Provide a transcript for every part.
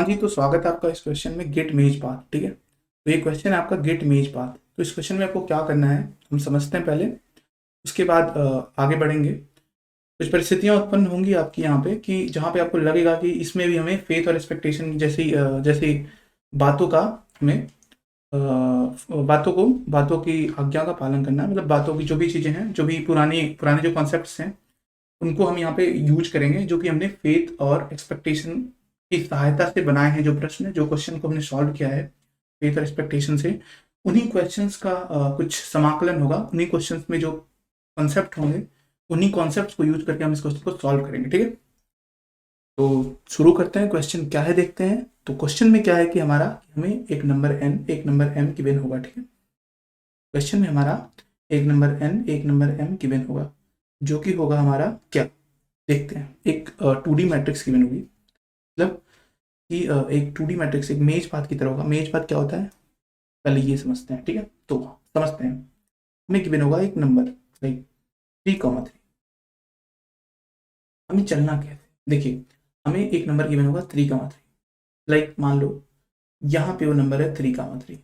हाँ जी, तो स्वागत है आपका इस क्वेश्चन में गेट मेज पाथ। ठीक है, तो ये क्वेश्चन है आपका गेट मेज पाथ। तो इस क्वेश्चन में आपको क्या करना है हम समझते हैं पहले, उसके बाद आगे बढ़ेंगे। कुछ परिस्थितियां उत्पन्न होंगी आपकी यहाँ पे कि जहाँ पे आपको लगेगा कि इसमें भी हमें फेथ और एक्सपेक्टेशन जैसी बातों का हमें बातों की आज्ञा का पालन करना है। मतलब बातों की जो भी चीज़ें हैं, जो भी पुरानी पुराने जो कॉन्सेप्ट्स हैं, उनको हम यहाँ पे यूज करेंगे, जो कि हमने फेथ और एक्सपेक्टेशन की सहायता से बनाए हैं। जो प्रश्न, जो क्वेश्चन को हमने सॉल्व किया है फेथ और एक्सपेक्टेशन से, उन्हीं क्वेश्चंस का कुछ समाकलन होगा। उन्हीं क्वेश्चंस में जो कॉन्सेप्ट होंगे, उन्हीं कॉन्सेप्ट्स को यूज करके हम इस क्वेश्चन को सॉल्व करेंगे। ठीक है, तो शुरू करते हैं। क्वेश्चन क्या है देखते हैं। तो क्वेश्चन में क्या है कि हमें एक नंबर n एक नंबर m गिवन होगा। ठीक है, क्वेश्चन में हमारा एक नंबर n एक नंबर m गिवन होगा, जो कि होगा हमारा क्या, देखते हैं। एक 2D मैट्रिक्स गिवन होगी, मतलब कि एक 2D मैट्रिक्स एक मेज पाथ की तरह होगा। मेज पाथ क्या होता है पहले ये समझते हैं। ठीक है, तो समझते हैं। हमें गिवन होगा एक नंबर लाइक 3,3। हमें चलना कैसे, देखिए हमें एक नंबर गिवन होगा 3,3। लाइक मान लो यहाँ पे वो नंबर है 3,3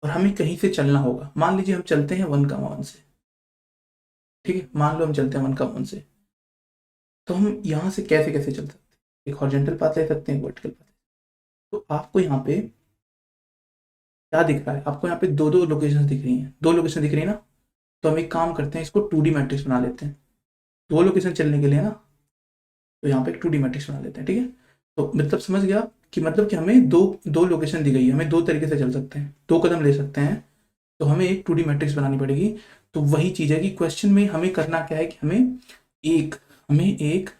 और हमें कहीं से चलना होगा। मान लीजिए हम चलते हैं 1,1 से। ठीक है, मान लो हम चलते हैं 1,1 से, तो हम यहाँ से कैसे कैसे चल सकते हैं। एक हॉरिजॉन्टल पाथ ले सकते हैं, वर्टिकल पाथ। तो आपको यहाँ पे क्या दिख रहा है, आपको यहाँ पे दो दो लोकेशन दिख रही हैं, दो लोकेशन दिख रही है ना। तो हम एक काम करते हैं, इसको 2D मैट्रिक्स बना लेते हैं। दो लोकेशन चलने के लिए ना, तो यहाँ पे एक 2D मैट्रिक्स बना लेते हैं। ठीक है, तो मतलब समझ गया कि मतलब कि हमें दो दो लोकेशन दी गई है, हमें दो तरीके से चल सकते हैं, दो कदम ले सकते हैं। तो हमें एक 2D मैट्रिक्स बनानी पड़ेगी। तो वही चीज़ है कि क्वेश्चन में हमें करना क्या है कि एक हमें एक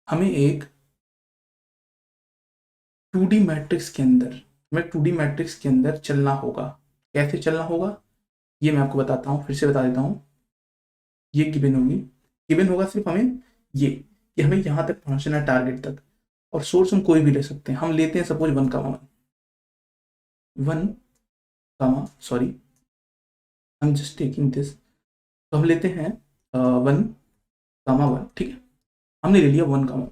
हमें एक 2D मैट्रिक्स के अंदर हमें 2D मैट्रिक्स के अंदर चलना होगा। कैसे चलना होगा ये मैं आपको बताता हूँ, फिर से बता देता हूँ। ये गिवन होगी, गिवन होगा सिर्फ हमें ये कि हमें यहाँ तक पहुँचना है, टारगेट तक। और सोर्स हम कोई भी ले सकते हैं। हम लेते हैं suppose 1, sorry, I am just taking this. तो हम लेते हैं 1,1। ठीक है, हमने ले लिया 1,1,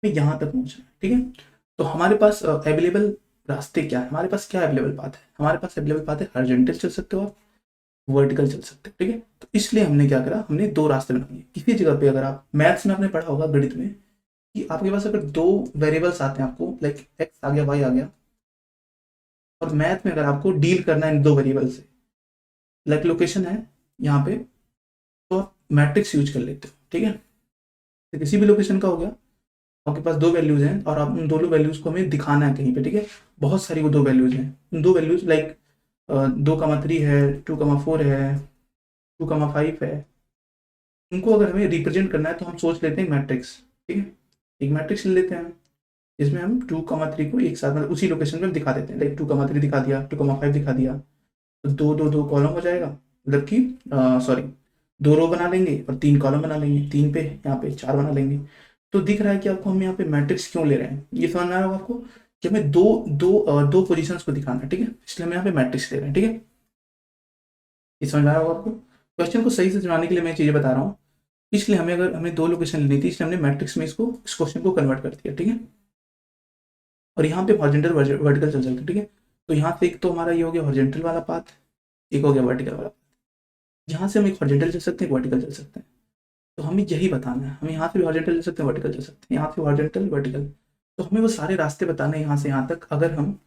यहाँ तक पहुँचना है। ठीक है, तो हमारे पास अवेलेबल रास्ते क्या है, हमारे पास क्या अवेलेबल पाथ है। हमारे पास अवेलेबल पाथ है हॉरिजॉन्टल चल सकते हो आप, वर्टिकल चल सकते हैं। ठीक है, तो इसलिए हमने क्या करा, हमने दो रास्ते बना लिए। किसी जगह पे अगर आप मैथ्स में आपने पढ़ा होगा, गणित में, कि आपके पास अगर दो वेरिएबल्स आते हैं, आपको लाइक एक्स आ गया, वाई आ गया, और मैथ में अगर आपको डील करना है इन दो वेरिएबल से, लाइक लोकेशन है यहाँ पे, तो आप मैट्रिक्स यूज कर लेते हो। ठीक है, तो किसी भी लोकेशन का हो गया, आपके पास दो वैल्यूज हैं और आप उन दोनों वैल्यूज को हमें दिखाना है कहीं पे। ठीक है, बहुत सारी वो दो वैल्यूज हैं। उन दो वैल्यूज लाइक 2,3 है, 2,4 है, 2,5 है। उनको अगर हमें रिप्रेजेंट करना है तो हम सोच लेते हैं मैट्रिक्स। ठीक है, एक मैट्रिक्स ले लेते हैं जिसमें हम 2,3 को एक साथ मतलब उसी लोकेशन में हम दिखा देते हैं। लाइक 2,3 दिखा दिया, 2,5 दिखा दिया, तो दो दो दो कॉलम हो जाएगा। मतलब कि सॉरी, दो रो बना लेंगे और तीन कॉलम बना लेंगे, तीन पे यहाँ पे चार बना लेंगे। तो दिख रहा है कि आपको हम यहाँ पे मैट्रिक्स क्यों ले रहे हैं, ये समझ में आ रहा होगा आपको कि हमें दो पोजीशंस को दिखाना है। ठीक है, इसलिए हम यहाँ पे मैट्रिक्स ले रहे हैं। ठीक है, ये समझ में आ रहा होगा आपको। क्वेश्चन को सही से समझाने के लिए मैं चीजें बता रहा हूँ। इसलिए हमें दो लोकेशन लेनी थी, इसलिए हमने मैट्रिक्स में इस क्वेश्चन को कन्वर्ट कर दिया। ठीक है, और यहाँ पे हॉरिजॉन्टल वर्टिकल चल सकते हैं। ठीक है, तो यहाँ से एक तो हमारा ये हो गया हॉरिजॉन्टल वाला पाथ, एक हो गया वर्टिकल वाला। यहाँ से हम एक हॉरिजॉन्टल चल सकते हैं, एक वर्टिकल चल सकते हैं। तो हमें यही बताना है, हम यहाँ से भी हॉरिजॉन्टल चल सकते हैं, वर्टिकल चल सकते हैं, यहाँ से हॉरिजॉन्टल वर्टिकल। तो हमें वो सारे रास्ते बताने हैं यहाँ से यहाँ तक, अगर हम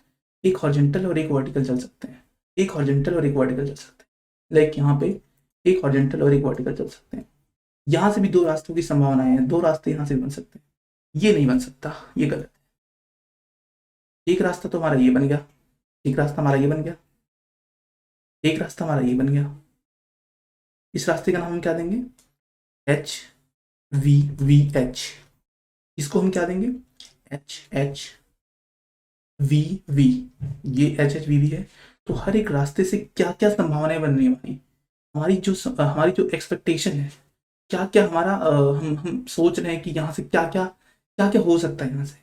एक हॉरिजॉन्टल और एक वर्टिकल चल सकते हैं, एक हॉरिजॉन्टल और एक वर्टिकल चल सकते हैं। लाइक यहाँ पे एक हॉरिजॉन्टल और एक वर्टिकल चल सकते हैं। यहाँ से भी दो रास्तों की संभावनाएं हैं, दो रास्ते यहाँ से भी बन सकते हैं। ये नहीं बन सकता, ये गलत है। एक रास्ता तो हमारा ये बन गया, एक रास्ता हमारा ये बन गया, एक रास्ता हमारा ये बन गया। इस रास्ते का नाम हम क्या देंगे, एच वी वी एच। इसको हम क्या देंगे, एच एच वी वी। ये एच एच वी वी है। तो हर एक रास्ते से क्या क्या संभावनाएं बन रही है, हमारी जो एक्सपेक्टेशन है, क्या क्या हमारा हम सोच रहे हैं कि यहाँ से क्या क्या हो सकता है। यहाँ से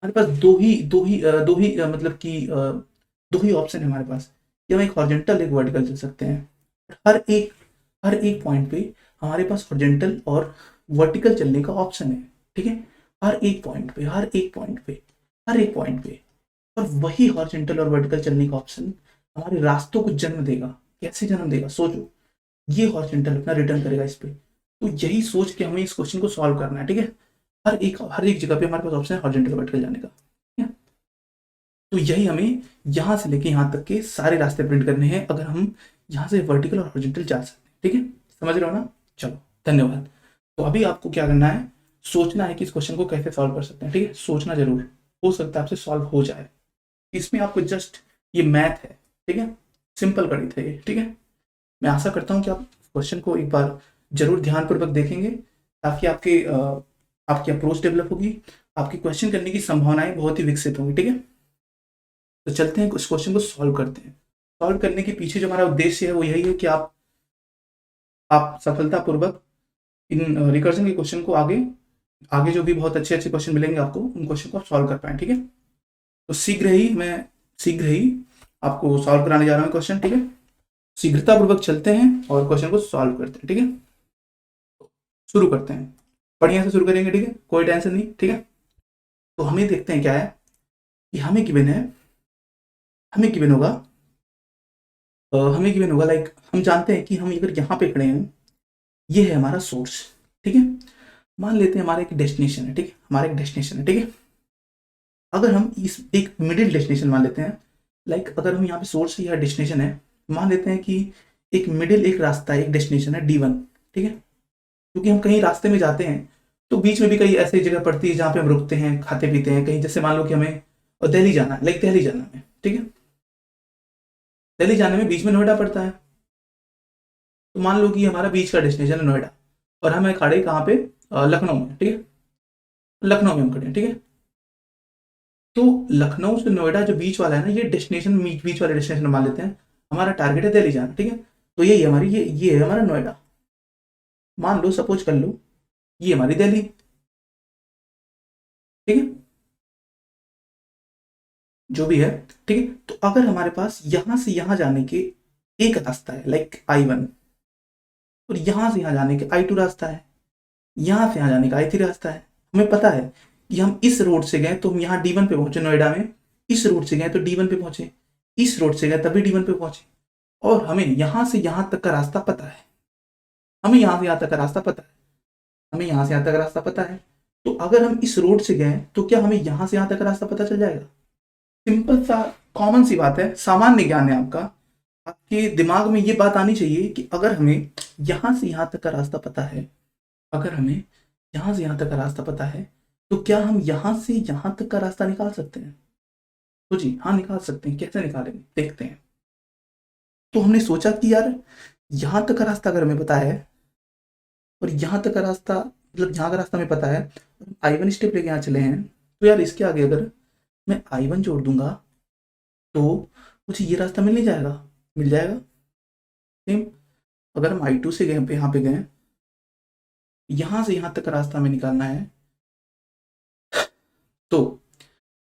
हमारे पास मतलब कि दो ही ऑप्शन है हमारे पास, कि हम एक हॉरिजॉन्टल एक वर्टिकल चल सकते हैं। हर एक पॉइंट पे हमारे पास हॉरिजॉन्टल और वर्टिकल चलने का ऑप्शन है। ठीक है, हर एक पॉइंट पे, हर एक पॉइंट पे, हर एक पॉइंट पे। और वही हॉरिजॉन्टल और वर्टिकल चलने का ऑप्शन हमारे रास्तों को जन्म देगा। कैसे जन्म देगा सोचो, ये हॉरिजॉन्टल अपना रिटर्न करेगा इस पे। तो यही सोच के हमें इस क्वेश्चन को सॉल्व करना है, ठीक है। हर एक जगह पे हमारे पास ऑप्शन है हॉरिजॉन्टल वर्टिकल जाने का, ठीक है। तो यही हमें यहाँ से लेके यहाँ तक के सारे रास्ते प्रिंट करने हैं, अगर हम यहाँ से वर्टिकल और हॉरिजॉन्टल जा सकते हैं, ठीक है। समझ रहे हो ना? चलो, धन्यवाद। तो अभी आपको क्या करना है, सोचना है कि इस क्वेश्चन को कैसे सॉल्व कर सकते हैं, ठीक है। सोचना जरूर, हो सकता है आपसे सॉल्व हो जाए। इसमें आपको जस्ट ये मैथ है, ठीक है, सिंपल गणित है ये, ठीक है। मैं आशा करता हूँ कि आप क्वेश्चन को एक बार जरूर ध्यानपूर्वक देखेंगे, ताकि आपकी अप्रोच डेवलप होगी, आपकी क्वेश्चन करने की संभावनाएं बहुत ही विकसित होंगी, ठीक है। तो चलते हैं, इस क्वेश्चन को सॉल्व करते हैं। सॉल्व करने के पीछे जो हमारा उद्देश्य है वो यही है कि आप सफलतापूर्वक इन रिकर्जन के क्वेश्चन को आगे आगे जो भी बहुत अच्छे अच्छे क्वेश्चन मिलेंगे आपको, उन क्वेश्चन को आप सॉल्व कर पाए, ठीक है। तो शीघ्र ही आपको सॉल्व कराने जा रहा हूँ क्वेश्चन, ठीक है। शीघ्रतापूर्वक चलते हैं और क्वेश्चन को सॉल्व करते हैं, ठीक है। शुरू करते हैं, बढ़िया से शुरू करेंगे, ठीक है, कोई टेंशन नहीं, ठीक है। तो हमें देखते हैं क्या है कि हमें गिवन है, हमें गिवन होगा लाइक हम जानते हैं कि हम अगर यहाँ पे खड़े हैं, ये है हमारा सोर्स, ठीक है। मान लेते हैं हमारा एक डेस्टिनेशन है, ठीक है, हमारा एक डेस्टिनेशन है, ठीक है। अगर हम इस एक मिडिल डेस्टिनेशन मान लेते हैं, लाइक अगर हम यहाँ पे सोर्स या डेस्टिनेशन है, मान लेते हैं कि एक मिडिल एक रास्ता है, एक डेस्टिनेशन है D1, ठीक है। क्योंकि हम कहीं रास्ते में जाते हैं तो बीच में भी कई ऐसी जगह पड़ती है जहाँ पे हम रुकते हैं, खाते पीते हैं कहीं, जैसे मान लो कि हमें दिल्ली जाना है, लाइक दिल्ली जाना है, ठीक है। दिल्ली जाने में बीच में नोएडा पड़ता है, तो मान लो कि हमारा बीच का डेस्टिनेशन है नोएडा, और हमें खड़े कहाँ पे, लखनऊ में, ठीक है। लखनऊ में हम खड़े हैं, ठीक है। तो लखनऊ से नोएडा जो बीच वाला है ना, ये डेस्टिनेशन बीच वाले डेस्टिनेशन मान लेते हैं, हमारा टारगेट है दिल्ली जाना, ठीक है। तो यही हमारी ये है हमारा नोएडा, मान लो, सपोज कर लो ये हमारी दिल्ली, ठीक है, जो भी है, ठीक है। तो अगर हमारे पास यहां से यहां जाने के एक रास्ता है, लाइक I1, और यहां से यहां जाने के I2 रास्ता है, यहां से यहां जाने का I3 रास्ता है, हमें पता है कि हम इस रोड से गए तो हम यहाँ D1 पे पहुंचे नोएडा में, इस रोड से गए तो D1 पे पहुंचे, इस रोड से गए तभी D1 पे पहुंचे, और हमें यहां से यहां तक का रास्ता पता है, हमें यहां से यहां तक का रास्ता पता है, हमें यहां से यहां तक का रास्ता पता है। तो अगर हम इस रोड से गए तो क्या हमें यहां से यहां तक का रास्ता पता चल जाएगा? सिंपल सा, कॉमन सी बात है, सामान्य ज्ञान है आपका। आपके दिमाग में ये बात आनी चाहिए कि अगर हमें यहां से यहां तक का रास्ता पता है, अगर हमें यहां से यहां तक का रास्ता पता है, तो क्या हम यहां से यहां तक का रास्ता निकाल सकते हैं? तो जी हाँ, निकाल सकते हैं। कैसे निकालेंगे देखते हैं। तो हमने सोचा कि यार यहां तक का रास्ता अगर हमें पता है, और यहाँ तक का रास्ता, मतलब यहाँ का रास्ता हमें पता है, I1 स्टेप लेके यहाँ चले हैं, तो यार इसके आगे अगर मैं I1 जोड़ दूंगा तो मुझे ये रास्ता मिल नहीं जाएगा? मिल जाएगा। सेम अगर हम I2 से गए पे यहाँ पे गए, यहाँ से यहाँ तक का रास्ता हमें निकालना है, तो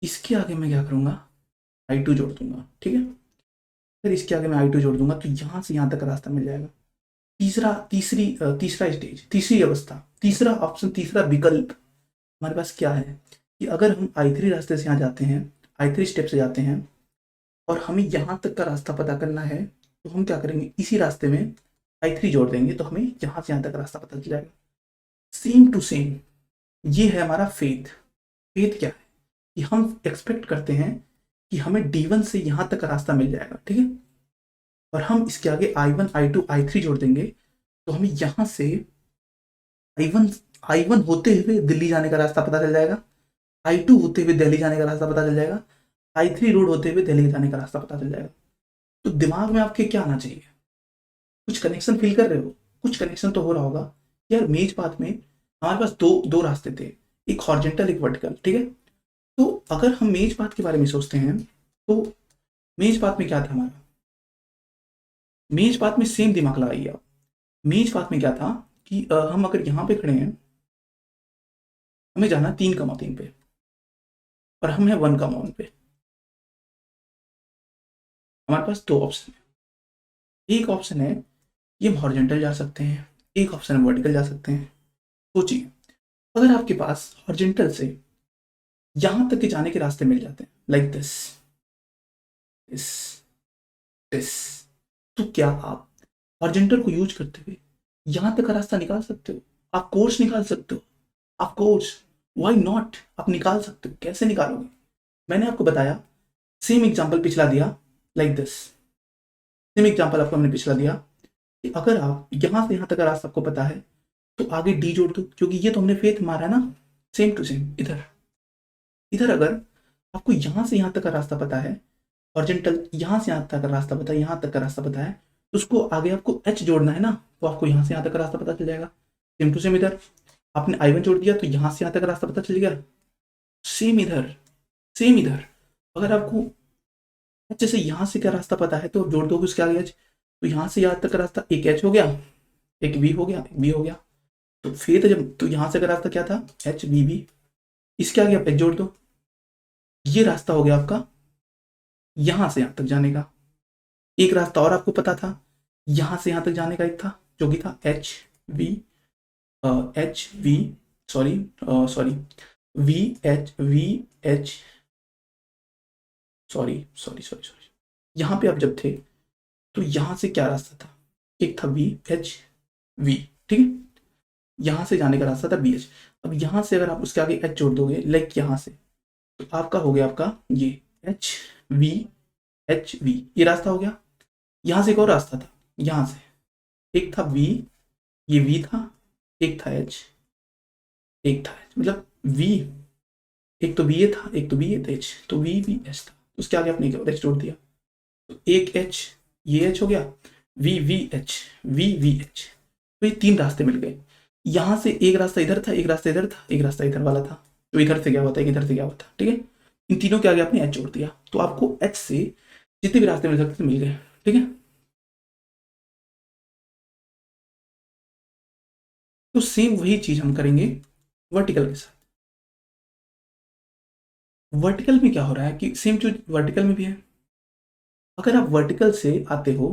इसके आगे मैं क्या करूँगा, I2 जोड़ दूंगा, ठीक है। फिर इसके आगे मैं I2 जोड़ दूंगा तो यहाँ से यहाँ तक का रास्ता मिल जाएगा। तीसरा स्टेज, तीसरी अवस्था, तीसरा ऑप्शन, तीसरा विकल्प हमारे पास क्या है कि अगर हम I3 रास्ते से यहाँ जाते हैं, I3 स्टेप से जाते हैं, और हमें यहाँ तक का रास्ता पता करना है, तो हम क्या करेंगे, इसी रास्ते में I3 जोड़ देंगे तो हमें यहाँ से यहाँ तक का रास्ता पता चल जाएगा। सेम टू सेम ये है हमारा फेथ। फेथ क्या है कि हम एक्सपेक्ट करते हैं कि हमें D1 से यहाँ तक का रास्ता मिल जाएगा, ठीक है। और हम इसके आगे I1 I2 I3 जोड़ देंगे तो हमें यहाँ से I1 I1 होते हुए दिल्ली जाने का रास्ता पता चल जाएगा, I2 होते हुए दिल्ली जाने का रास्ता पता चल जाएगा, I3 रोड होते हुए दिल्ली जाने का रास्ता पता चल जाएगा। तो दिमाग में आपके क्या आना चाहिए, कुछ कनेक्शन फील कर रहे हो? कुछ कनेक्शन तो हो रहा होगा यार। मेज पाथ में हमारे पास दो दो रास्ते थे, एक हॉरिजॉन्टल एक वर्टिकल, ठीक है। तो अगर हम मेज पाथ के बारे में सोचते हैं तो मेज पाथ में क्या था हमारा, मेज पाथ में सेम दिमाग लगाइए आप। मेज पाथ में क्या था कि हम अगर यहाँ पे खड़े हैं, हमें जाना 3,3 पे, और हम है 1,1 पे। हमारे पास दो ऑप्शन है, एक ऑप्शन है कि हम हॉरिजॉन्टल जा सकते हैं, एक ऑप्शन है वर्टिकल जा सकते हैं। सोचिए, अगर आपके पास हॉरिजॉन्टल से यहां तक के जाने के रास्ते मिल जाते हैं, लाइक दिस दिस दिस, तो क्या आप हॉरिजॉन्टल को यूज करते हुए यहां तक का रास्ता निकाल सकते हो? आप कोर्स निकाल सकते हो, आप कोर्स, व्हाई नॉट, आप निकाल सकते हो। कैसे निकालोगे? मैंने आपको बताया, सेम एग्जांपल पिछला दिया, लाइक दिस, सेम एग्जांपल आपको मैंने पिछला दिया कि अगर आप यहां से यहां तक का रास्ता आपको पता है तो आगे डी जोड़ दो, क्योंकि ये तो हमने फेथ मारा है ना, सेम टू सेम। इधर इधर अगर आपको यहां से यहां तक का रास्ता पता है, हॉरिजॉन्टल यहां से यहां तक का रास्ता पता है, यहां तक का रास्ता पता है, तो उसको आगे आपको एच जोड़ना है ना, तो आपको यहां से यहां तक का रास्ता पता चल जाएगा। सेम टू सेम इधर आपने आई वन जोड़ दिया तो यहां से यहां तक का रास्ता पता चल गया। सेम इधर, सेम इधर, अगर आपको एच से यहां से क्या रास्ता पता है तो आप जोड़ दोगे उसके आगे एच, तो यहां से यहां तक का रास्ता एक एच हो गया, एक वी हो गया, एक बी हो गया। तो फिर जब तो यहां से का रास्ता क्या था, एच बी बी, इसके आगे आप एच जोड़ दो, ये रास्ता हो गया आपका यहां से यहां तक जाने का। एक रास्ता और आपको पता था यहां से यहां तक जाने का, एक था जो कि था H we, H we, sorry sorry, V H, sorry sorry sorry sorry, यहां पे आप जब थे तो यहां से क्या रास्ता था, एक था वी एच वी, ठीक है, यहां से जाने का रास्ता था बी एच। अब यहां से अगर आप उसके आगे एच जोड़ दोगे, लाइक यहां से, तो आपका हो गया आपका ये एच वी एच वी, ये रास्ता हो गया। यहां से एक और रास्ता था, यहां से एक था वी, ये वी था, एक था एच, एक था एच, मतलब वी, एक तो बी ए था, एक तो बी ए था एच, तो वी वी एच था, उसके आगे आपने एच जोड़ दिया, तो एक एच, ये एच हो गया, V V H, V V H, तो ये तीन रास्ते मिल गए। यहां से एक रास्ता इधर था, एक रास्ता इधर था, एक रास्ता इधर वाला था, तो इधर से क्या होता है, इधर से क्या होता है, ठीक है। इन तीनों के आगे आपने एच जोड़ दिया, तो आपको एच से जितने भी रास्ते मिल सकते थे मिल गए, ठीक है। तो सेम वही चीज हम करेंगे वर्टिकल के साथ। वर्टिकल में क्या हो रहा है कि सेम चीज वर्टिकल में भी है। अगर आप वर्टिकल से आते हो,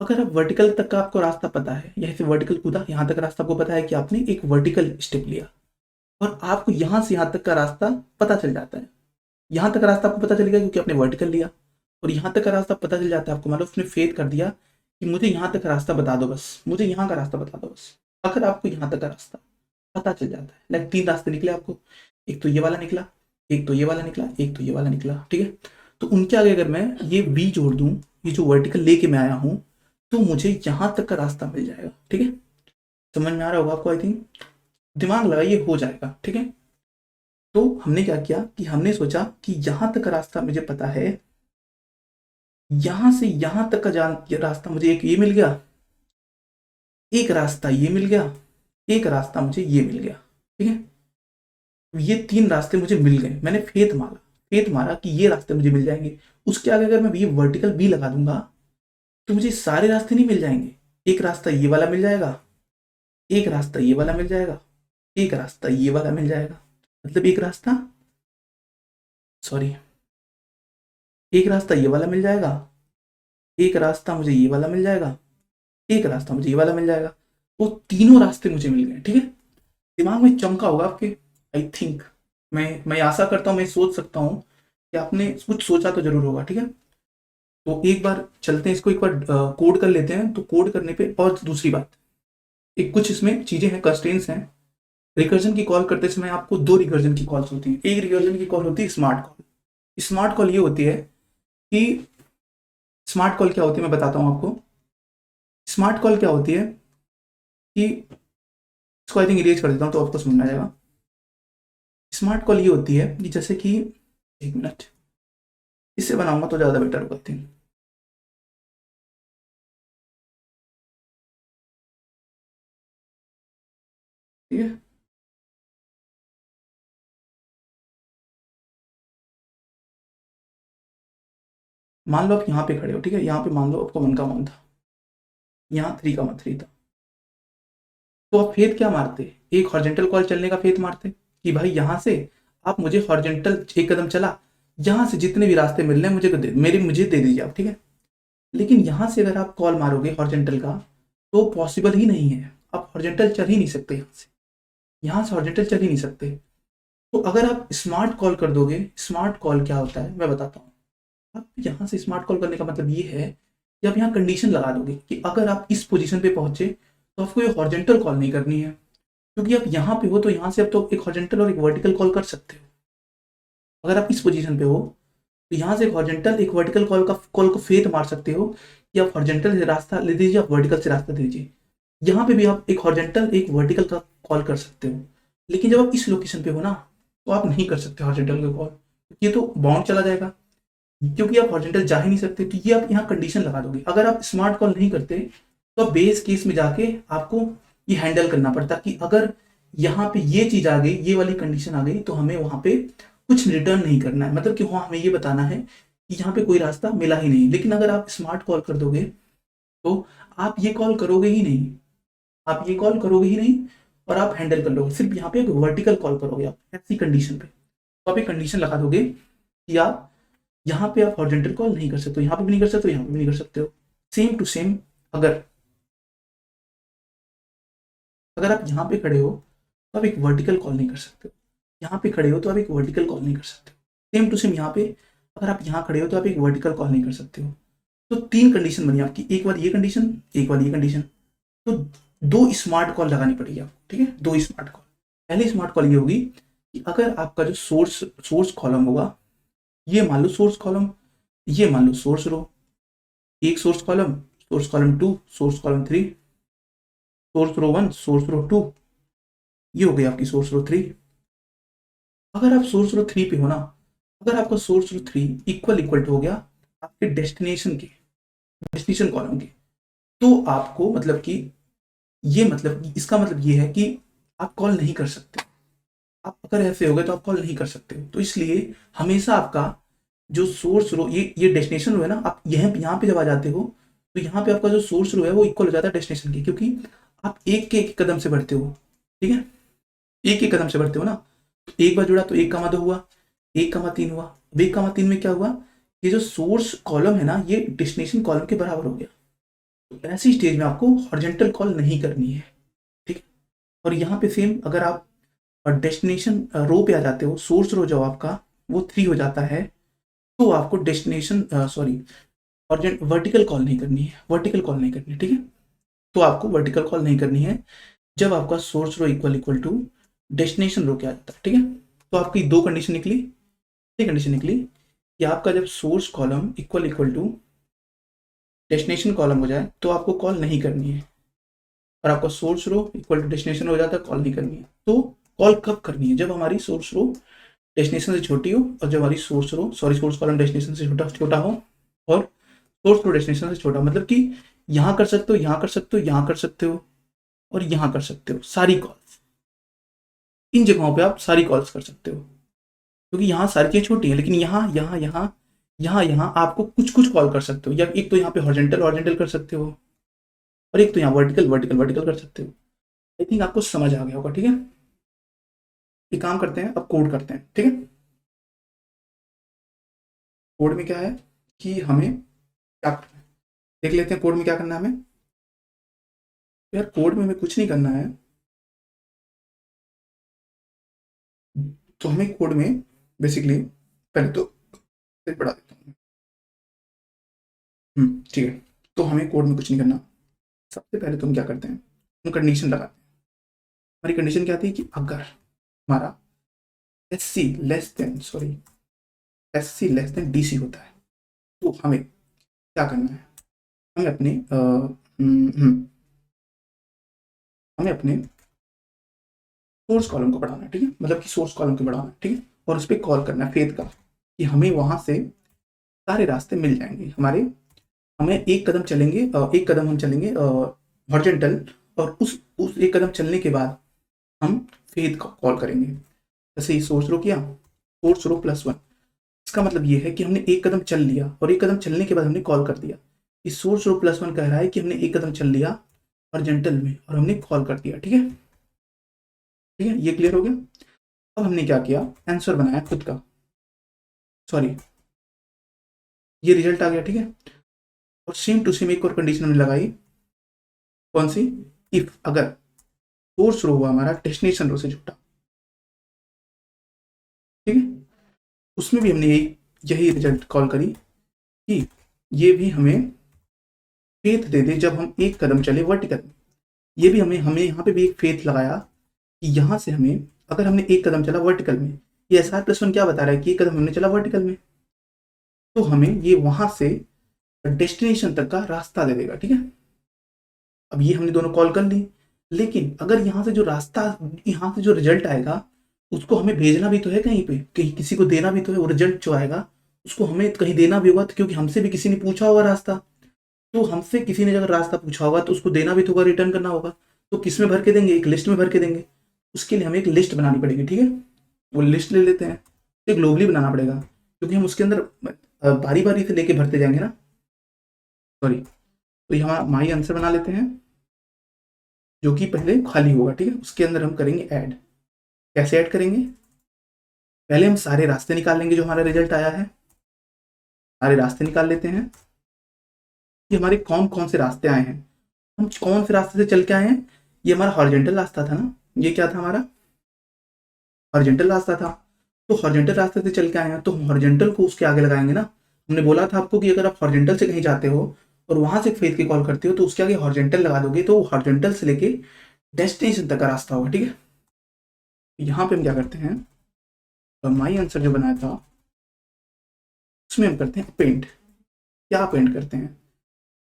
अगर आप वर्टिकल तक का आपको रास्ता पता है, यहीं से वर्टिकल कूदा, यहां तक रास्ता आपको पता है कि आपने एक वर्टिकल स्टेप लिया, और आपको यहां से यहां तक का रास्ता पता चल जाता है। यहां तक का रास्ता आपको पता चल गया क्योंकि आपने वर्टिकल लिया, और यहां तक का रास्ता पता चल जाता है आपको, मतलब उसने फेथ कर दिया कि मुझे यहां तक का रास्ता बता दो बस, मुझे यहाँ का रास्ता बता दो बस। अगर आपको यहाँ तक का रास्ता पता चल जाता है, लाइक तीन रास्ते निकले आपको, एक तो ये वाला निकला, एक तो ये वाला निकला, एक तो ये वाला निकला, ठीक है। तो उनके आगे अगर मैं ये बी जोड़ दूं, ये जो वर्टिकल लेके मैं आया हूं, तो मुझे यहां तक का रास्ता मिल जाएगा, ठीक है। समझ में आ रहा होगा आपको, आई थिंक दिमाग लगाइए, हो जाएगा, ठीक है। तो हमने क्या किया कि हमने सोचा कि यहां तक का रास्ता मुझे पता है, यहां से यहां तक का जान ये रास्ता मुझे एक ये मिल गया, एक रास्ता ये मिल गया, एक रास्ता मुझे ये मिल गया, ठीक है। ये तीन रास्ते मुझे मिल गए, मैंने फेथ मारा, फेथ मारा कि ये रास्ते मुझे मिल जाएंगे। उसके आगे अगर मैं ये वर्टिकल बी लगा दूंगा तो मुझे सारे रास्ते नहीं मिल जाएंगे, एक रास्ता ये वाला मिल जाएगा, एक रास्ता ये वाला मिल जाएगा, एक रास्ता ये वाला मिल जाएगा, मतलब एक रास्ता, सॉरी, एक रास्ता ये वाला मिल जाएगा, एक रास्ता मुझे ये वाला मिल जाएगा, एक रास्ता मुझे ये वाला मिल जाएगा। वो तीनों रास्ते मुझे मिल गए, ठीक है। दिमाग में चमका होगा आपके, आई थिंक, मैं आशा करता हूँ, मैं सोच सकता हूँ कि आपने कुछ सोचा तो जरूर होगा, ठीक है। तो एक बार चलते हैं इसको, एक बार कोड कर लेते हैं। तो कोड करने पे, और दूसरी बात, एक कुछ इसमें चीजें हैं, कंस्ट्रेंट्स हैं। रिकर्जन की कॉल करते समय आपको दो रिकर्जन की कॉल्स होती हैं। एक रिकर्जन की कॉल होती है स्मार्ट कॉल। स्मार्ट कॉल ये होती है कि, स्मार्ट कॉल क्या होती है मैं बताता हूँ आपको। स्मार्ट कॉल क्या होती है कि, इसको आई थिंक इरेज कर देता हूँ तो आपको समझ में आ जाएगा। स्मार्ट कॉल ये होती है कि जैसे कि, एक मिनट, इससे बनाऊंगा तो ज्यादा बेटर होगा आई थिंक, ठीक है। मान लो आप यहाँ पे खड़े हो, ठीक है, यहाँ पे मान लो आपको 1 का मान था, यहाँ 3 का मान 3 था, तो आप फेथ क्या मारते, एक हॉरिजॉन्टल कॉल चलने का फेथ मारते कि भाई यहाँ से आप मुझे हॉरिजॉन्टल एक कदम चला, यहाँ से जितने भी रास्ते मिल रहे हैं मुझे दे दीजिए आप, ठीक है। लेकिन यहाँ से अगर आप कॉल मारोगे हॉरिजॉन्टल का, तो पॉसिबल ही नहीं है, आप हॉरिजॉन्टल चल ही नहीं सकते यहाँ से। यहाँ से हॉरिजॉन्टल चल ही नहीं सकते। तो अगर आप स्मार्ट कॉल कर दोगे, स्मार्ट कॉल क्या होता है मैं बताता हूँ। आप यहाँ से स्मार्ट कॉल करने का मतलब ये है कि आप यहाँ कंडीशन लगा दोगे कि अगर आप इस पोजीशन पे पहुंचे तो आपको ये हॉरिजॉन्टल कॉल नहीं करनी है, क्योंकि आप यहाँ पे हो तो यहाँ से आप तो एक हॉरिजॉन्टल और एक वर्टिकल कॉल कर सकते हो। अगर आप इस पोजीशन पे हो तो यहाँ से एक हॉरिजॉन्टल एक वर्टिकल कॉल को फेट मार सकते हो कि आप हॉरिजॉन्टल से रास्ता ले दीजिए, आप वर्टिकल से रास्ता दे दीजिए। यहाँ पे भी आप एक हॉरिजॉन्टल एक वर्टिकल का कॉल कर सकते हो, लेकिन जब आप इस लोकेशन पे हो ना तो आप नहीं कर सकते हॉरिजॉन्टल का कॉल, ये तो बाउंड चला जाएगा, क्योंकि आप हॉरिजॉन्टल जा ही नहीं सकते। तो ये आप यहाँ कंडीशन लगा दोगे। अगर आप स्मार्ट कॉल नहीं करते तो आप बेस केस में जाके आपको ये हैंडल करना पड़ता कि अगर यहाँ पे ये चीज आ गई, ये वाली कंडीशन आ गई, तो हमें वहां पे कुछ रिटर्न नहीं करना है, मतलब कि वहां हमें ये बताना है कि यहाँ पे कोई रास्ता मिला ही नहीं। लेकिन अगर आप स्मार्ट कॉल कर दोगे तो आप ये कॉल करोगे ही नहीं, आप ये कॉल करोगे ही नहीं और आप हैंडल कर लोगे। सिर्फ यहाँ पे एक वर्टिकल कॉल करोगे आप ऐसी कंडीशन पे। तो आप एक कंडीशन लगा दोगे कि आप यहाँ पे आप हॉरिजॉन्टल कॉल नहीं कर सकते हो, यहाँ पे भी नहीं कर सकते हो, यहाँ पे भी नहीं कर सकते हो। सेम टू सेम अगर अगर आप यहाँ पे खड़े हो तो आप एक वर्टिकल कॉल नहीं कर सकते हो, यहाँ पे खड़े हो तो आप एक वर्टिकल कॉल नहीं कर सकते हो। सेम टू सेम यहाँ पे अगर आप यहाँ खड़े हो तो आप एक वर्टिकल कॉल नहीं कर सकते हो। तो तीन कंडीशन बनी आपकी, एक बार ये कंडीशन, एक बार ये कंडीशन। तो दो स्मार्ट कॉल लगानी पड़ेगी आपको, ठीक है, दो स्मार्ट कॉल। पहली स्मार्ट कॉल ये होगी कि अगर आपका जो सोर्स कॉलम होगा, ये मान लो सोर्स कॉलम, ये मान लो सोर्स रो, एक source column two, source column three, source row one, source row two, ये हो गई आपकी सोर्स रो थ्री। अगर आप सोर्स रो थ्री पे हो ना, अगर आपका source row three equal equal to हो गया आपके डेस्टिनेशन कॉलम के, तो आपको मतलब कि ये मतलब इसका मतलब ये है कि आप कॉल नहीं कर सकते। आप अगर ऐसे हो गए तो आप कॉल नहीं कर सकते। तो इसलिए हमेशा आपका जो सोर्स रो, ये डेस्टिनेशन रो है ना, आप यहाँ पे जब आ जाते हो तो यहाँ पे आपका जो सोर्स रो है वो इक्वल हो जाता है डेस्टिनेशन के, क्योंकि आप एक के एक कदम से बढ़ते हो, ठीक है, एक एक कदम से बढ़ते हो ना। तो एक बार जुड़ा तो एक कमा दो हुआ, एक कमा तीन हुआ। अब एक कमा तीन में क्या हुआ, ये जो सोर्स कॉलम है ना ये डेस्टिनेशन कॉलम के बराबर हो गया। तो ऐसी स्टेज में आपको हॉरिजॉन्टल कॉल नहीं करनी है, ठीक है। और यहाँ पे सेम अगर आप डेस्टिनेशन रो पे आ जाते हो, सोर्स रो जो आपका वो थ्री हो जाता है, तो आपको डेस्टिनेशन सॉरी और वर्टिकल कॉल नहीं करनी है, वर्टिकल कॉल नहीं करनी है, ठीक है। तो आपको वर्टिकल कॉल नहीं करनी है जब आपका source row equal equal to destination row क्या आता है, ठीक है। तो आपकी दो कंडीशन निकली, ये कंडीशन निकली कि आपका जब source column equal equal to destination column हो जाए तो आपको कॉल नहीं करनी है, और आपका source row equal to destination हो जाता है, कॉल नहीं करनी है। तो कॉल कब करनी है, जब हमारी सोर्स रो डेस्टिनेशन से छोटी हो, और जब हमारी सोर्स कॉलम डेस्टिनेशन से छोटा छोटा हो, और सोर्स रो डेस्टिनेशन से छोटा, मतलब कि यहाँ कर सकते हो, यहाँ कर सकते हो, यहाँ कर सकते हो, और यहाँ कर सकते हो। सारी कॉल्स इन जगहों पे आप सारी कॉल्स कर सकते हो, क्योंकि यहाँ सारी चीजें छोटी हैं, लेकिन यहाँ यहाँ यहाँ यहाँ यहाँ आपको कुछ कुछ कॉल कर सकते हो। या एक तो यहाँ पे हॉरिजॉन्टल हॉरिजॉन्टल कर सकते हो, और एक तो यहाँ वर्टिकल वर्टिकल वर्टिकल कर सकते हो। आई थिंक आपको समझ आ गया होगा, ठीक है। एक काम करते हैं, अब कोड करते हैं, ठीक है। कोड में क्या है कि हमें क्या करना है, देख लेते हैं कोड में क्या करना है हमें। यार कोड में हमें कुछ नहीं करना है, तो हमें कोड में बेसिकली पहले तो पढ़ा देता हूँ। ठीक है। तो हमें कोड में कुछ नहीं करना। सबसे पहले तुम क्या करते हैं, हम कंडीशन लगाते हैं। हमारी कंडीशन क्या थी कि अगर हमारा S C less than D C होता है तो हमें क्या करना है, हमें अपने हमें अपने सोर्स कॉलम को बढ़ाना है, ठीक है, मतलब कि सोर्स कॉलम को बढ़ाना है, ठीक है, और उस पर कॉल करना है फेथ का, कि हमें वहां से सारे रास्ते मिल जाएंगे हमारे। हमें एक कदम चलेंगे, एक कदम हम चलेंगे हॉरिजॉन्टल, और उस एक कदम चलने के बाद हम फेथ का कॉल करेंगे। जैसे ये सोर्स रो किया, सोर्स रो प्लस वन, इसका मतलब ये है कि हमने एक कदम चल लिया, और एक कदम चलने के बाद हमने कॉल कर दिया। इस सोर्स रो प्लस वन कह रहा है कि हमने एक कदम चल लिया हॉरिजॉन्टल में और हमने कॉल कर दिया, ठीक है, ठीक है, ये क्लियर हो गया। अब हमने क्या किया, आंसर बनाया खुद का, सॉरी ये रिजल्ट आ गया, ठीक है। और सेम टू सेम एक और कंडीशन हमने लगाई, कौन सी, इफ अगर सोर्स रो हुआ हमारा डेस्टिनेशन रो से छोटा, ठीक है। उसमें भी हमने यही रिजल्ट कॉल करी कि ये भी हमें फेथ दे दे जब हम एक कदम चले वर्टिकल में। ये भी हमें हमें यहाँ पे भी एक फेथ लगाया कि यहाँ से हमें, अगर हमने एक कदम चला वर्टिकल में, ये SR+1 क्या बता रहा है कि एक कदम हमने चला वर्टिकल में, तो हमें ये वहां से डेस्टिनेशन तक का रास्ता दे देगा, ठीक है। अब ये हमने दोनों कॉल कर ली, लेकिन अगर यहाँ से जो रास्ता, यहाँ से जो रिजल्ट आएगा उसको हमें भेजना भी तो है कहीं पे, कहीं किसी को देना भी तो है। वो रिजल्ट जो आएगा उसको हमें कहीं देना भी होगा, तो क्योंकि हमसे भी किसी ने पूछा होगा रास्ता, तो हमसे किसी ने अगर रास्ता पूछा होगा तो उसको देना भी तो होगा, रिटर्न करना होगा। तो किस में भर के देंगे? एक लिस्ट में भर के देंगे। उसके लिए हमें एक लिस्ट बनानी पड़ेगी, ठीक है। वो लिस्ट ले लेते हैं, तो ग्लोबली बनाना पड़ेगा, क्योंकि हम उसके अंदर बारी बारी से लेके भरते जाएंगे ना, सॉरी। तो यहाँ माई आंसर बना लेते हैं, जो कि पहले खाली होगा, ठीक है। उसके अंदर हम करेंगे ऐड। कैसे ऐड करेंगे? पहले हम सारे रास्ते निकाल लेंगे जो हमारा रिजल्ट आया है, सारे रास्ते निकाल लेते हैं कि हमारे कौन कौन से रास्ते आए हैं, हम कौन से रास्ते से चल के आए हैं। ये हमारा हॉरिजॉन्टल रास्ता था ना, ये क्या था हमारा? हॉरिजॉन्टल रास्ता था। तो हॉरिजॉन्टल रास्ते से चल के आए हैं, तो हॉरिजॉन्टल को उसके आगे लगाएंगे ना। हमने बोला था आपको कि अगर आप हॉरिजॉन्टल से कहीं जाते हो और वहां से फेथ की कॉल करते हो तो उसके आगे हॉरिजॉन्टल लगा दोगे, तो हॉरिजॉन्टल से लेके डेस्टिनेशन तक का रास्ता होगा, ठीक है। यहाँ पे हम क्या करते हैं, माई आंसर जो बनाया था उसमें हम करते हैं पेंट। क्या पेंट करते हैं?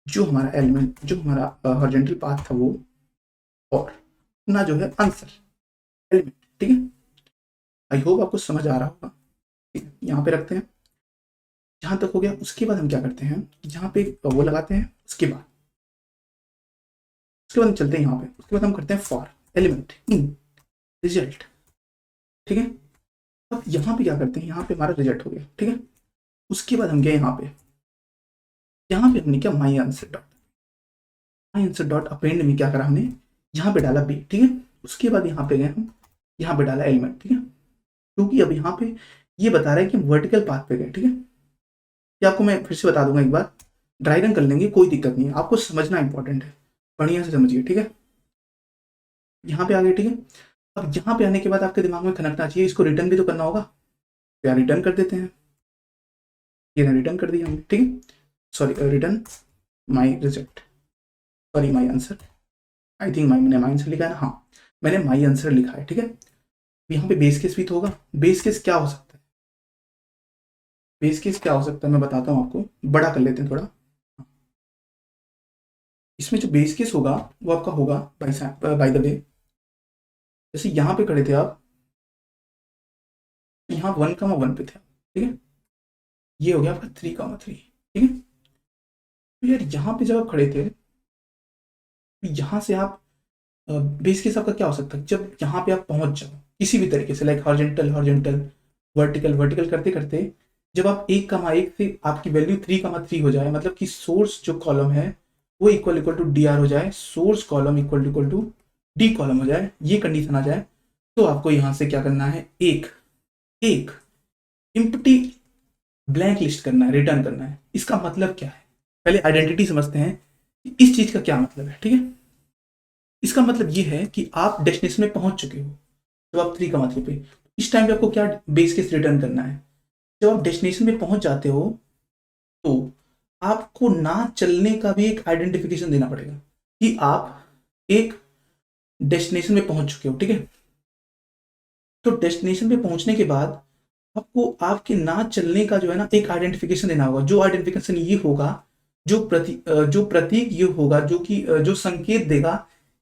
जो हमारा एलिमेंट, जो हमारा हॉरिजॉन्टल पाथ था वो, और अपना जो है आंसर एलिमेंट, ठीक है। आई होप आपको समझ आ रहा होगा, ठीक है। यहाँ पे रखते हैं, जहां तक हो गया। उसके बाद हम क्या करते हैं, जहाँ पे वो लगाते हैं, उसके बाद हम चलते हैं यहाँ पे। उसके बाद हम करते हैं फॉर एलिमेंट इन रिजल्ट, ठीक है। अब यहाँ पे क्या करते हैं, यहाँ पे हमारा रिजल्ट हो गया, ठीक है। उसके बाद हम गए यहाँ पे हमने क्या, माई आंसर डॉट अपेंड में क्या करा हमने, यहाँ पे डाला बी, ठीक है। उसके बाद यहाँ पे गए हम, यहाँ पे डाला एलिमेंट, ठीक है। क्योंकि अब यहाँ पे ये बता रहा है कि वर्टिकल पाथ पे गए, ठीक है। ये आपको मैं फिर से बता दूंगा एक बार, ड्राई रन कर लेंगे, कोई दिक्कत नहीं है। आपको समझना इंपॉर्टेंट है, बढ़िया से समझिए, ठीक है। यहाँ पे आ गए, ठीक है। अब यहाँ पे आने के बाद आपके दिमाग में खनकना चाहिए, इसको रिटर्न भी तो करना होगा। तो यार रिटर्न कर देते हैं, ये ना रिटर्न कर दिया हमने, ठीक है। Sorry, return my result, sorry my answer. I think मैंने माई आंसर लिखा है ना, हाँ मैंने माई आंसर लिखा है, ठीक है। यहाँ पे बेस केस भी तो होगा। बेस केस क्या हो सकता है? बेस केस क्या हो सकता है मैं बताता हूँ आपको, बड़ा कर लेते हैं थोड़ा। इसमें जो बेस केस होगा वो आपका होगा बाय द वे, जैसे यहाँ पे खड़े थे आप, यहाँ 1,1 पे थे, ठीक है। ये हो गया आपका 3,3, ठीक है। तो यार यहाँ पे जब आप खड़े थे, तो यहाँ से आप बेस केस आपका क्या हो सकता है, जब यहाँ पे आप पहुंच जाओ किसी भी तरीके से, like horizontal horizontal, vertical vertical करते करते, जब आप 1,1 से आपकी वैल्यू 3,3 हो जाए, मतलब कि सोर्स जो कॉलम है वो इक्वल टू डी आर हो जाए, source column equal to D column हो जाए, ये कंडीशन आ जाए, तो आपको यहाँ से क्या करना है, एक एक इम्प्टी ब्लैंक लिस्ट करना है, रिटर्न करना है। इसका मतलब क्या है, पहले आइडेंटिटी समझते हैं कि इस चीज का क्या मतलब है, ठीक है। इसका मतलब ये है कि आप डेस्टिनेशन में पहुंच चुके हो, जब आप 3,3 पे, इस टाइम पे आपको क्या बेस केस रिटर्न करना है। जब आप डेस्टिनेशन में पहुंच जाते हो तो आपको ना चलने का भी एक आइडेंटिफिकेशन देना पड़ेगा कि आप एक डेस्टिनेशन में पहुंच चुके हो, ठीक है। तो डेस्टिनेशन पे पहुंचने के बाद आपको आपके ना चलने का जो है ना एक आइडेंटिफिकेशन देना होगा। जो आइडेंटिफिकेशन ये होगा, जो प्रतीक ये होगा, जो कि जो संकेत देगा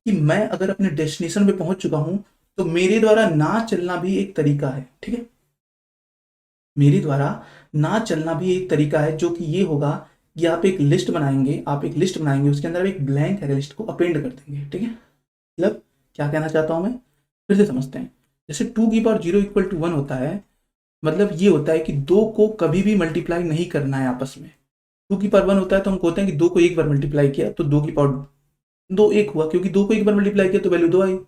कि मैं अगर अपने डेस्टिनेशन पे पहुंच चुका हूं, तो मेरे द्वारा ना चलना भी एक तरीका है, ठीक है। मेरे द्वारा ना चलना भी एक तरीका है, जो कि ये होगा कि आप एक लिस्ट बनाएंगे, उसके अंदर एक ब्लैंक है, लिस्ट को अपेंड कर देंगे, ठीक है। मतलब क्या कहना चाहता हूं मैं, फिर से समझते हैं। जैसे 2 की पावर 0 इक्वल टू 1 होता है, मतलब ये होता है कि दो को कभी भी मल्टीप्लाई नहीं करना है आपस में। 2 की पावर 1 होता है तो हम कहते हैं कि दो को एक बार मल्टीप्लाई किया तो 2 एक हुआ, क्योंकि दो को एक बार मल्टीप्लाई किया तो वैल्यू 2 आई।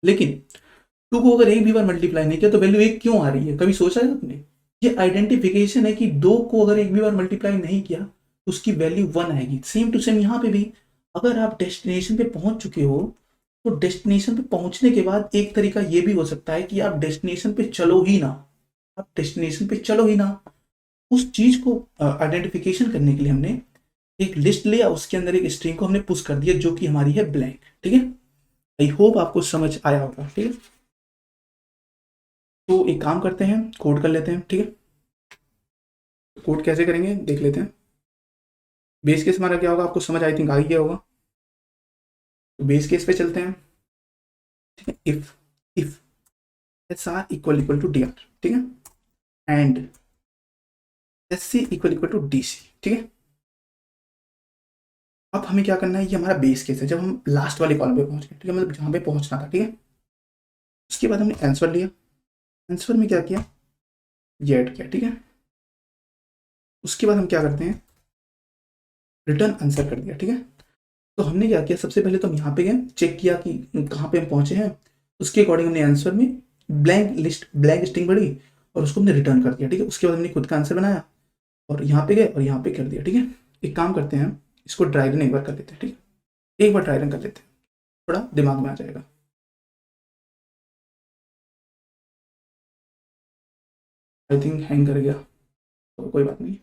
लेकिन 2 को अगर एक भी बार मल्टीप्लाई नहीं किया तो वैल्यू 1 क्यों आ रही है, कभी सोचा है आपने? ये आइडेंटिफिकेशन है कि 2 को अगर एक भी बार मल्टीप्लाई नहीं किया तो उसकी वैल्यू 1 आएगी। सेम टू सेम यहाँ पे भी, अगर आप डेस्टिनेशन पे पहुंच चुके हो तो डेस्टिनेशन पे पहुंचने के बाद एक तरीका ये भी हो सकता है कि आप डेस्टिनेशन पे चलो ही ना, आप डेस्टिनेशन पे चलो ही ना। उस चीज को आइडेंटिफिकेशन करने के लिए हमने एक लिस्ट लिया, उसके अंदर एक स्ट्रिंग को हमने पुश कर दिया जो कि हमारी है ब्लैंक। ठीक है, आई होप आपको समझ आया होगा। ठीक है, तो एक काम करते हैं, कोड कर लेते हैं। ठीक है, कोड कैसे करेंगे देख लेते हैं। बेस केस हमारा क्या होगा आपको समझ आई थिंक आ ही गया होगा। तो बेस केस पे चलते हैं। ठीक है, if S R equal to D R, ठीक है, and S C equal to D C. ठीक है, अब हमें क्या करना है, ये हमारा बेस केस है जब हम लास्ट वाले कॉलम पे पहुंच गए। ठीक है, मतलब जहां पे पहुंचना था। ठीक है, उसके बाद हमने आंसर लिया, आंसर में क्या किया, ये ऐड किया। ठीक है, उसके बाद हम क्या करते हैं, रिटर्न आंसर कर दिया। ठीक है, तो हमने क्या किया, सबसे पहले तो हम यहाँ पे गए, चेक किया कि कहाँ पे हम पहुंचे हैं, उसके अकॉर्डिंग हमने आंसर में ब्लैंक स्ट्रिंग भरी और उसको हमने रिटर्न कर दिया। ठीक है, उसके बाद हमने खुद का आंसर बनाया और यहाँ पे गए और यहाँ पे कर दिया। ठीक है, एक काम करते हैं, इसको ड्राई रन एक बार कर लेते हैं। ठीक है, एक बार ड्राई रन कर लेते हैं, थोड़ा दिमाग में आ जाएगा। आई थिंक हैंग कर गया, तो कोई बात नहीं।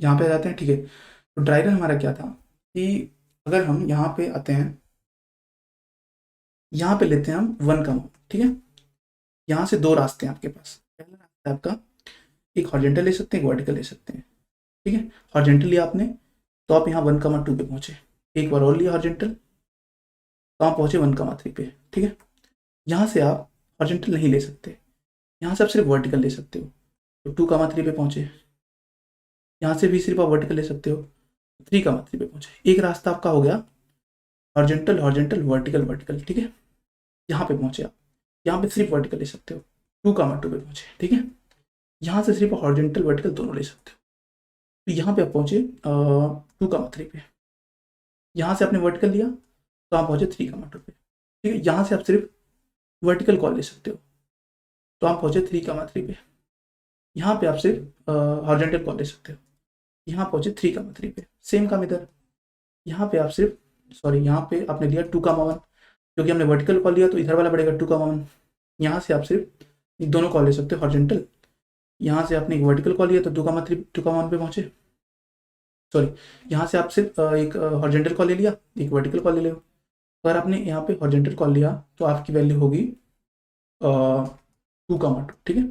यहाँ पे आ जाते हैं। ठीक है, तो ड्राई रन हमारा क्या था कि अगर हम यहाँ पे आते हैं, यहाँ पे लेते हैं हम वन का मान। ठीक है, यहाँ से दो रास्ते हैं आपके पास। पहला रास्ता है आपका, एक हॉरिजॉन्टल ले सकते हैं, एक वर्टिकल ले सकते हैं। ठीक है, हॉरिजॉन्टल लिया आपने तो आप यहाँ 1,2 पे पहुंचे। एक बार और लिया हॉरिजॉन्टल तो आप पहुंचे 1,3 पे। ठीक है, यहाँ से आप हॉरिजॉन्टल नहीं ले सकते, यहाँ से आप सिर्फ वर्टिकल ले सकते हो, तो 2,3 पे पहुंचे। यहाँ से भी सिर्फ आप वर्टिकल ले सकते हो, 3,3 पे पहुंचे। एक रास्ता आपका हो गया हॉरिजॉन्टल हॉरिजॉन्टल वर्टिकल वर्टिकल। ठीक है, यहाँ पे पहुंचे आप, यहाँ पे सिर्फ वर्टिकल ले सकते हो, 2,2 पे पहुंचे। ठीक है, यहाँ से सिर्फ हॉरिजॉन्टल वर्टिकल दोनों ले सकते हो, तो यहाँ पे आप पहुंचे 2,3 पे। यहाँ से आपने वर्टिकल लिया तो आप पहुंचे 3,2 पे। ठीक है, यहाँ से आप सिर्फ वर्टिकल कॉल ले सकते हो तो आप पहुंचे 3,3 पे। यहाँ पे आप सिर्फ हॉरिजॉन्टल कॉल ले सकते हो, यहाँ पहुंचे 3,3 पे। सेम काम इधर, यहाँ पे आप सिर्फ सॉरी यहाँ पे आपने लिया 2,1, क्योंकि हमने वर्टिकल कॉल लिया तो इधर वाला बढ़ेगा 2,1। यहाँ से आप सिर्फ दोनों कॉल ले सकते हो हॉरिजॉन्टल, यहाँ से आपने एक वर्टिकल कॉल लिया तो 2,1 पे पहुंचे। सॉरी, यहाँ से आप सिर्फ एक हॉरिजॉन्टल कॉल ले लिया, एक वर्टिकल कॉल ले लो। अगर आपने यहाँ पे हॉरिजॉन्टल कॉल लिया तो आपकी वैल्यू होगी 2,2। ठीक है,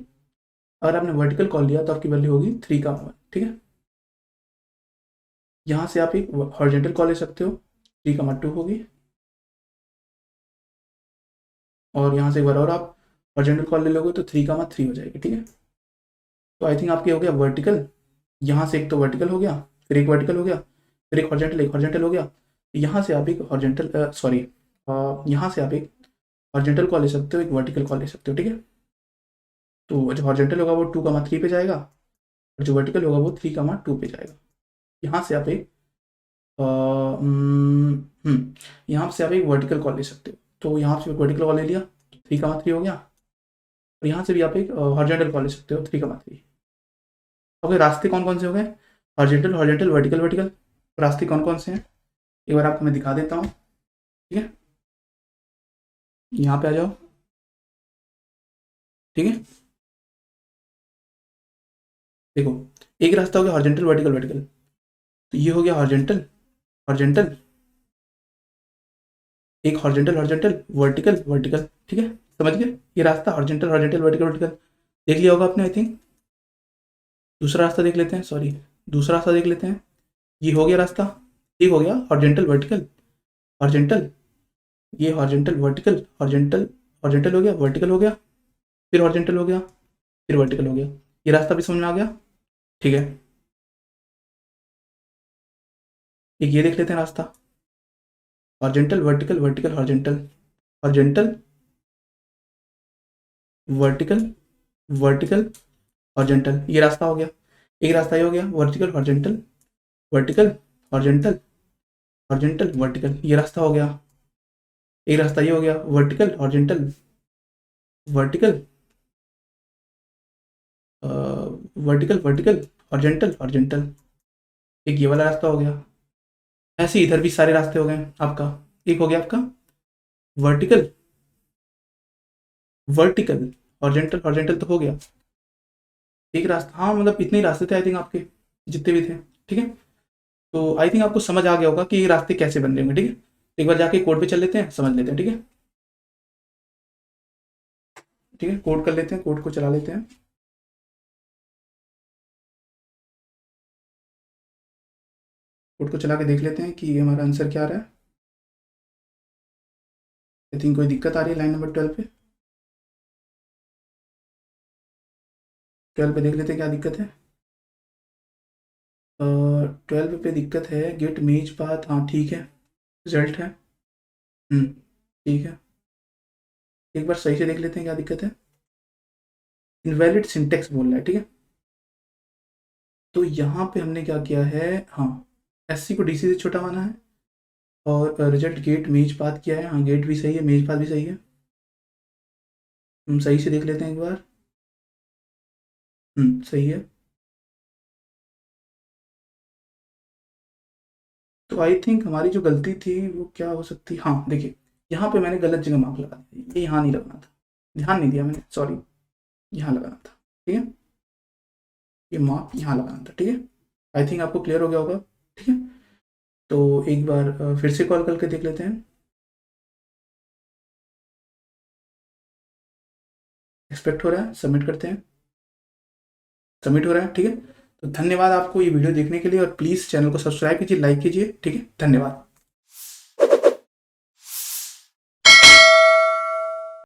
अगर आपने वर्टिकल कॉल लिया तो आपकी वैल्यू होगी 3,1। ठीक है, यहाँ से आप एक हॉरिजॉन्टल कॉल ले सकते हो, 3,2 होगी, और यहाँ से एक बार और आप हॉरिजॉन्टल कॉल ले लोगे तो 3,3 हो जाएगी। ठीक है, तो आई थिंक आपके हो गया वर्टिकल, यहाँ से एक तो वर्टिकल हो गया, फिर एक वर्टिकल हो गया, फिर एक हॉरिजॉन्टल हो गया। यहाँ से आप एक हॉरिजॉन्टल सॉरी यहाँ से आप एक हॉरिजॉन्टल कॉल ले सकते हो, एक वर्टिकल कॉल ले सकते हो। ठीक है, तो जो हॉरिजॉन्टल होगा वो 2,3 पे जाएगा और जो वर्टिकल होगा वो 3,2 पे जाएगा। यहाँ से आप एक यहाँ से आप एक वर्टिकल कॉल ले सकते हो, तो यहाँ से एक वर्टिकल कॉल ले लिया, 3,3 हो गया, और यहाँ से भी आप एक हॉरिजॉन्टल कॉल ले सकते हो, 3,3। ओके, रास्ते कौन कौन से हो गए, हॉरिजॉन्टल हॉरिजॉन्टल वर्टिकल वर्टिकल, रास्ते कौन कौन से हैं एक बार आपको मैं दिखा देता हूँ। ठीक है, यहाँ पे आ जाओ। ठीक है, देखो, एक रास्ता हो गया हॉरिजॉन्टल वर्टिकल वर्टिकल, तो ये हो गया हॉरिजॉन्टल हॉरिजॉन्टल, एक हॉरिजॉन्टल हॉरिजॉन्टल वर्टिकल वर्टिकल। ठीक है, समझ गए, ये रास्ता हॉरिजॉन्टल हॉरिजॉन्टल वर्टिकल वर्टिकल देख लिया होगा आपने आई थिंक। दूसरा रास्ता देख लेते हैं, सॉरी दूसरा रास्ता देख लेते हैं। ये हो गया रास्ता, ये हो गया हॉरिजॉन्टल वर्टिकल हॉरिजॉन्टल, ये हॉरिजॉन्टल वर्टिकल हॉरिजॉन्टल हॉरिजॉन्टल हो गया, वर्टिकल हो गया, फिर हॉरिजॉन्टल हो गया, फिर वर्टिकल हो गया। ये रास्ता भी समझ में आ गया। ठीक है, एक ये देख लेते हैं रास्ता, horizontal vertical vertical horizontal horizontal vertical vertical horizontal, ये रास्ता हो गया। एक रास्ता ये हो गया vertical horizontal vertical horizontal horizontal vertical, ये रास्ता हो गया। एक रास्ता ये हो गया vertical horizontal vertical vertical vertical horizontal horizontal, एक ये वाला रास्ता हो गया, ऐसे इधर भी सारे रास्ते हो गए आपका। एक हो गया आपका वर्टिकल, वर्टिकल, हॉरिजॉन्टल, हॉरिजॉन्टल तो हो गया। एक रास्ता, हाँ मतलब इतने ही रास्ते थे आई थिंक आपके, जितने भी थे, ठीक है। तो आई थिंक आपको समझ आ गया होगा कि ये रास्ते कैसे बन रहे होंगे, ठीक है। एक बार जाके कोड पे चल लेते हैं, समझ लेते हैं, ठीक है। ठीक है, कोड कर लेते हैं, कोड को चला लेते हैं। कोड को चला के देख लेते हैं कि ये हमारा आंसर क्या आ रहा है। आई थिंक कोई दिक्कत आ रही है लाइन नंबर 12 पे। 12 पे देख लेते हैं क्या दिक्कत है। 12 पे दिक्कत है, गेट मेज पाथ, हाँ ठीक है, रिजल्ट है। ठीक है, एक बार सही से देख लेते हैं क्या दिक्कत है। इनवैलिड सिंटेक्स बोल रहा है, ठीक है। तो यहाँ पे हमने क्या किया है, हाँ एस सी को डी सी से छोटा माना है, और रिजल्ट गेट मेज पाथ किया है, हाँ गेट भी सही है, मेज पाथ भी सही है। हम सही से देख लेते हैं एक बार। सही है। तो आई थिंक हमारी जो गलती थी वो क्या हो सकती, हाँ देखिए, यहाँ पे मैंने गलत जगह मार्क लगा दिया, ये यहाँ नहीं लगना था, ध्यान नहीं दिया मैंने, सॉरी, यहाँ लगाना था, ठीक है। ये मार्क यहाँ लगाना था, ठीक है। आई थिंक आपको क्लियर हो गया होगा, ठीक है। तो एक बार फिर से कॉल करके देख लेते हैं। एक्सपेक्ट हो रहा है, सबमिट करते हैं। सबमिट हो रहा है, ठीक है। तो धन्यवाद आपको ये वीडियो देखने के लिए, और प्लीज़ चैनल को सब्सक्राइब कीजिए, लाइक कीजिए, ठीक है, धन्यवाद।